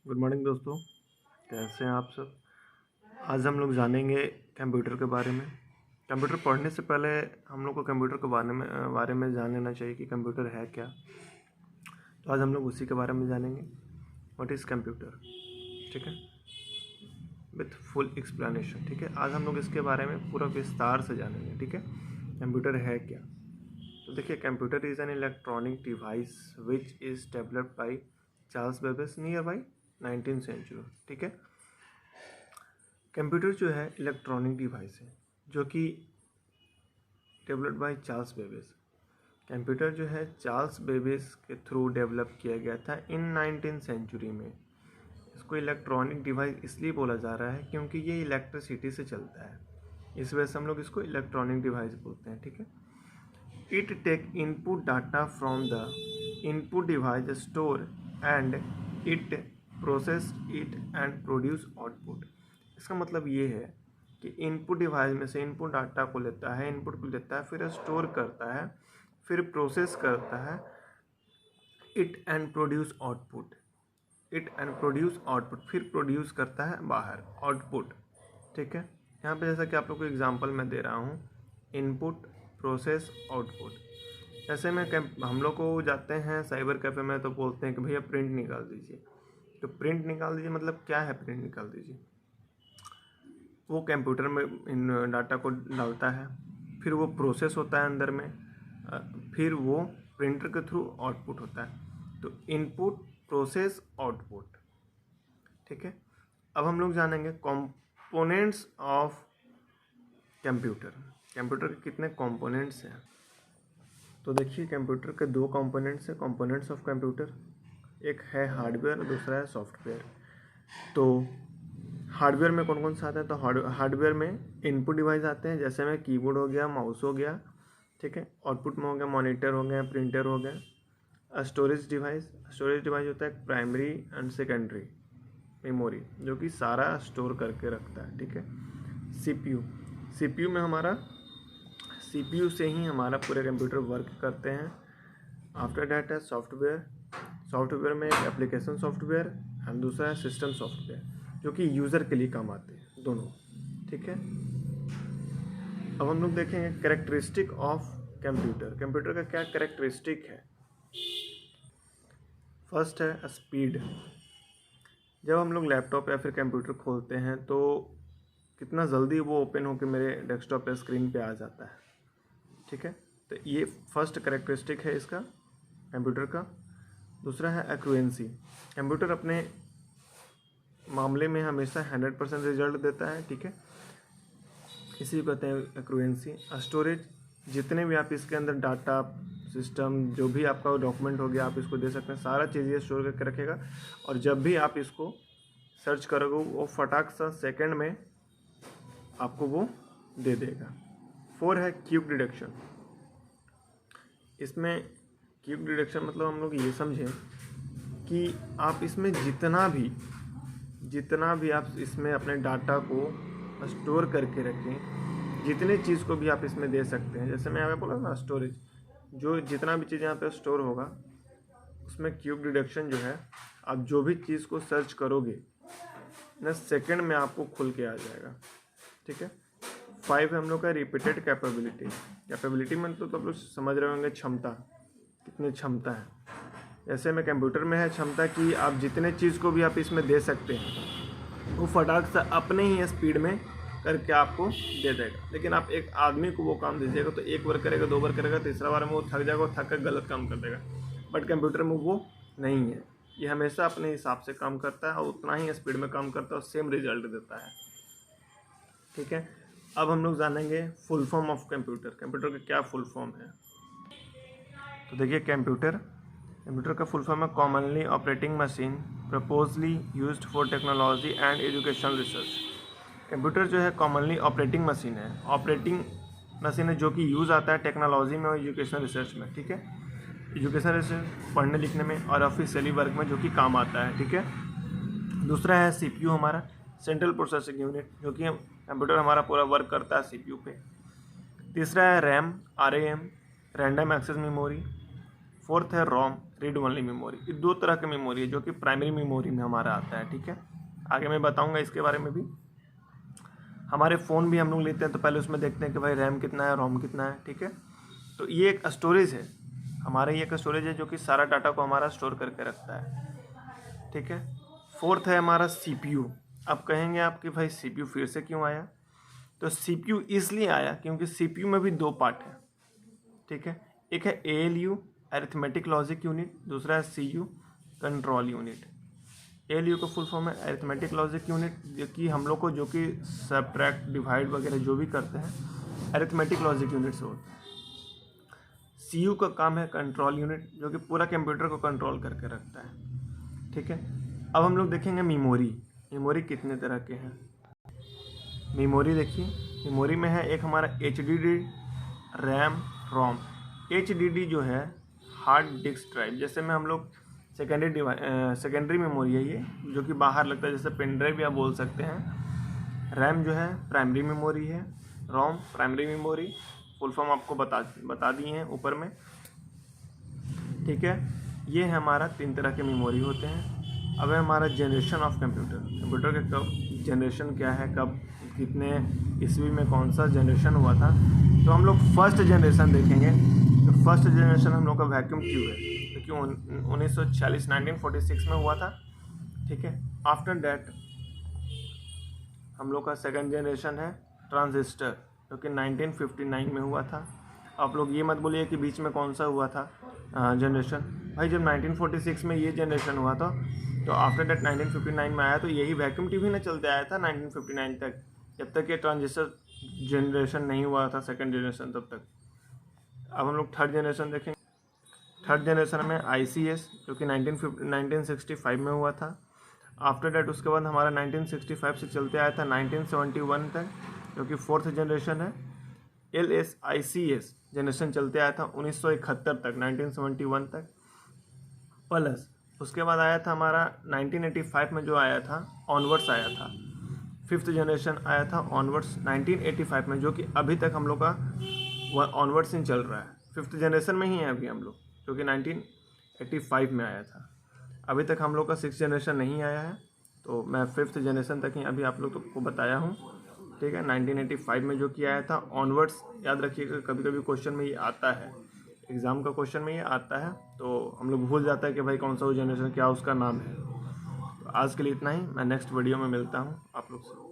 Good morning दोस्तों, कैसे हैं आप सब। आज हम लोग जानेंगे कंप्यूटर के बारे में। कंप्यूटर पढ़ने से पहले हम लोग को कंप्यूटर के बारे में जान लेना चाहिए कि कंप्यूटर है क्या। तो आज हम लोग उसी के बारे में जानेंगे, व्हाट इज़ कंप्यूटर। ठीक है, विथ फुल एक्सप्लेनेशन। ठीक है, आज हम लोग इसके बारे में पूरा विस्तार से जानेंगे। ठीक है, कंप्यूटर है क्या। तो देखिए, computer is an electronic device which is developed by Charles Babbage near by 19th century. ठीक है, कंप्यूटर जो है इलेक्ट्रॉनिक डिवाइस है जो कि developed by Charles Babbage. Computer जो है चार्ल्स बेबेज के थ्रू डेवलप किया गया था इन 19th सेंचुरी में। इसको इलेक्ट्रॉनिक डिवाइस इसलिए बोला जा रहा है क्योंकि ये इलेक्ट्रिसिटी से चलता है, इस वजह से हम लोग इसको इलेक्ट्रॉनिक डिवाइस बोलते हैं। ठीक है, it take input data from the input device store and it process it and produce output. इसका मतलब ये है कि इनपुट डिवाइस में से इनपुट डाटा को लेता है, इनपुट को लेता है, फिर स्टोर करता है, फिर प्रोसेस करता है, it and produce output, it and produce output, फिर प्रोड्यूस करता है बाहर आउटपुट। ठीक है, यहाँ पे जैसा कि आप लोग को एग्जांपल मैं दे रहा हूँ, इनपुट प्रोसेस आउटपुट। ऐसे में हम लोग को जाते हैं साइबर कैफ़े में तो बोलते हैं कि भैया प्रिंट निकाल दीजिए। तो प्रिंट निकाल दीजिए मतलब क्या है प्रिंट निकाल दीजिए। वो कंप्यूटर में इन डाटा को डालता है, फिर वो प्रोसेस होता है अंदर में, फिर वो प्रिंटर के थ्रू आउटपुट होता है। तो इनपुट प्रोसेस आउटपुट। ठीक है, अब हम लोग जानेंगे कंपोनेंट्स ऑफ कंप्यूटर। कंप्यूटर के कितने कंपोनेंट्स हैं। तो देखिए, कंप्यूटर के दो कंपोनेंट्स हैं, कंपोनेंट्स ऑफ कंप्यूटर। एक है हार्डवेयर, दूसरा है सॉफ्टवेयर। तो हार्डवेयर में कौन कौन से आते हैं। तो हार्डवेयर में इनपुट डिवाइस आते हैं, जैसे में कीबोर्ड हो गया, माउस हो गया। ठीक है, आउटपुट में हो गया मॉनिटर हो गया, प्रिंटर हो गया। स्टोरेज डिवाइस होता है प्राइमरी एंड सेकेंडरी मेमोरी, जो कि सारा स्टोर करके रखता है। ठीक है, सीपीयू में हमारा सीपीयू से ही हमारा पूरे कंप्यूटर वर्क करते हैं। आफ्टर डैट है सॉफ्टवेयर में एक एप्लीकेशन सॉफ्टवेयर एंड दूसरा है सिस्टम सॉफ्टवेयर, जो कि यूज़र के लिए काम आते हैं दोनों। ठीक है, अब हम लोग देखेंगे कैरेक्टरिस्टिक ऑफ कंप्यूटर का क्या कैरेक्टरिस्टिक है। फर्स्ट है स्पीड। जब हम लोग लैपटॉप या फिर कंप्यूटर खोलते हैं तो कितना जल्दी वो ओपन होकर मेरे डेस्कटॉप या स्क्रीन पे आ जाता है। ठीक है, तो ये फर्स्ट कैरेक्टरिस्टिक है इसका कंप्यूटर का। दूसरा है एक्यूरेंसी। कंप्यूटर अपने मामले में हमेशा 100% रिजल्ट देता है। ठीक है, इसी को कहते हैं एक्यूरेंसी। स्टोरेज, जितने भी आप इसके अंदर डाटा सिस्टम, जो भी आपका डॉक्यूमेंट हो गया, आप इसको दे सकते हैं, सारा चीज़ ये स्टोर करके रखेगा, और जब भी आप इसको सर्च करोगे वो फटाक सा सेकंड में आपको वो दे देगा। 4 है क्यूब डिडक्शन। इसमें क्यूब डिडक्शन मतलब हम लोग ये समझें कि आप इसमें जितना भी आप इसमें अपने डाटा को स्टोर करके रखें, जितने चीज़ को भी आप इसमें दे सकते हैं। जैसे मैं यहाँ पे बोला ना स्टोरेज, जो जितना भी चीज़ यहाँ पे स्टोर होगा उसमें क्यूब डिडक्शन जो है, आप जो भी चीज़ को सर्च करोगे ना सेकंड में आपको खुल के आ जाएगा। ठीक है, 5 है हम लोग का रिपीटेड कैपेबिलिटी में तो आप लोग समझ रहे होंगे क्षमता, कितनी क्षमता है। ऐसे में कंप्यूटर में है क्षमता कि आप जितने चीज़ को भी आप इसमें दे सकते हैं वो फटाक से अपने ही स्पीड में करके आपको दे देगा। लेकिन आप एक आदमी को वो काम दीजिएगा तो एक बार करेगा, 2 बार करेगा, तीसरा बार में वो थक जाएगा, थक कर गलत काम कर देगा। बट कंप्यूटर में वो नहीं है, ये हमेशा अपने हिसाब से काम करता है और उतना ही स्पीड में काम करता है और सेम रिजल्ट देता है। ठीक है, अब हम लोग जानेंगे फुल फॉर्म ऑफ कंप्यूटर का क्या फुल फॉर्म है। तो देखिए, कंप्यूटर का फुल फॉर्म है commonly operating machine purposely used for technology and educational research. Computer जो है कॉमनली ऑपरेटिंग मशीन है जो कि यूज़ आता है टेक्नोलॉजी में और एजुकेशनल रिसर्च में। ठीक है, एजुकेशनल रिसर्च पढ़ने लिखने में और ऑफिशियली वर्क में जो कि काम आता है। ठीक है, दूसरा है सीपीयू हमारा सेंट्रल प्रोसेसिंग यूनिट, जो कि कंप्यूटर हमारा पूरा वर्क करता है सीपीयू पे। तीसरा है RAM random access memory. Fourth है रोम रीड ओनली मेमोरी। ये दो तरह की मेमोरी है जो कि प्राइमरी मेमोरी में हमारा आता है, ठीक है। आगे मैं बताऊंगा इसके बारे में भी। हमारे फ़ोन भी हम लोग लेते हैं तो पहले उसमें देखते हैं कि भाई रैम कितना है, रोम कितना है, ठीक है। तो ये एक स्टोरेज है, हमारे ये एक स्टोरेज है जो कि सारा डाटा को हमारा स्टोर करके रखता है, ठीक है। फोर्थ है हमारा CPU। अब कहेंगे आप कि भाई CPU फिर से क्यों आया? तो CPU इसलिए आया क्योंकि CPU में भी दो पार्ट है, ठीक है। एक है ALU अरिथमेटिक लॉजिक यूनिट, दूसरा है CU कंट्रोल यूनिट। ALU का फुल फॉर्म है अरिथमेटिक लॉजिक यूनिट, जो कि हम लोग को जो कि सब्ट्रैक्ट डिवाइड वगैरह जो भी करते हैं अरिथमेटिक लॉजिक यूनिट से होता है। CU का काम है कंट्रोल यूनिट, जो कि पूरा कंप्यूटर को कंट्रोल करके रखता है, ठीक है। अब हम लोग देखेंगे मेमोरी। मेमोरी कितने तरह के हैं? मेमोरी देखिए, मेमोरी में है एक हमारा HDD, रैम, रोम। HDD जो है हार्ड डिस्क ड्राइव, जैसे में हम लोग सेकेंडरी मेमोरी है ये, जो कि बाहर लगता है, जैसे पेन ड्राइव या बोल सकते हैं। रैम जो है प्राइमरी मेमोरी है, रोम प्राइमरी मेमोरी, फुल फॉर्म आपको बता दिए हैं ऊपर में, ठीक है। ये है हमारा 3 तरह के मेमोरी होते हैं। अब है हमारा जनरेशन ऑफ कंप्यूटर के कब जनरेशन क्या है, कब कितने ईस्वी में कौन सा जनरेशन हुआ था। तो हम लोग फर्स्ट जनरेशन देखेंगे। तो फर्स्ट जनरेशन हम लोग का वैक्यूम ट्यूब है, जो कि 1946 में हुआ था, ठीक है। आफ्टर दैट हम लोग का सेकंड जनरेशन है ट्रांजिस्टर, जो कि 1959 में हुआ था। आप लोग ये मत बोलिए कि बीच में कौन सा हुआ था जनरेशन। भाई जब 1946 में ये जनरेशन हुआ था तो आफ्टर दैट 1959 में आया, तो यही वैक्यूम ट्यूब ही ना चलते आया था 1959 तक, जब तक ये ट्रांजिस्टर जनरेशन नहीं हुआ था सेकंड जनरेशन तब तक। अब हम लोग थर्ड जनरेशन देखेंगे। थर्ड जनरेशन में ICS, जो कि 1965 में हुआ था। आफ्टर डेट उसके बाद हमारा 1965 से चलते आया था 1971 तक, जो कि फोर्थ जनरेशन है। LSICS जनरेशन चलते आया था 1971 तक, 1971 तक। प्लस उसके बाद आया था हमारा 1985 में जो आया था ऑनवर्ड्स आया था, फिफ्थ जनरेशन आया था ऑनवर्ड्स 1985 में, जो कि अभी तक हम लोग का ऑनवर्ड्स ही चल रहा है। फिफ्थ जनरेशन में ही है अभी हम लोग, जो कि 1985 में आया था। अभी तक हम लोग का सिक्स जनरेशन नहीं आया है, तो मैं फिफ्थ जनरेशन तक ही अभी आप लोग को बताया हूँ, ठीक है। 1985 में जो कि आया था ऑनवर्ड्स, याद रखिएगा, कभी कभी क्वेश्चन में ये आता है, एग्ज़ाम का क्वेश्चन में ये आता है, तो हम लोग भूल जाता है कि भाई कौन सा वो जनरेशन क्या उसका नाम है। तो आज के लिए इतना ही, मैं नेक्स्ट वीडियो में मिलता हूँ आप लोग से।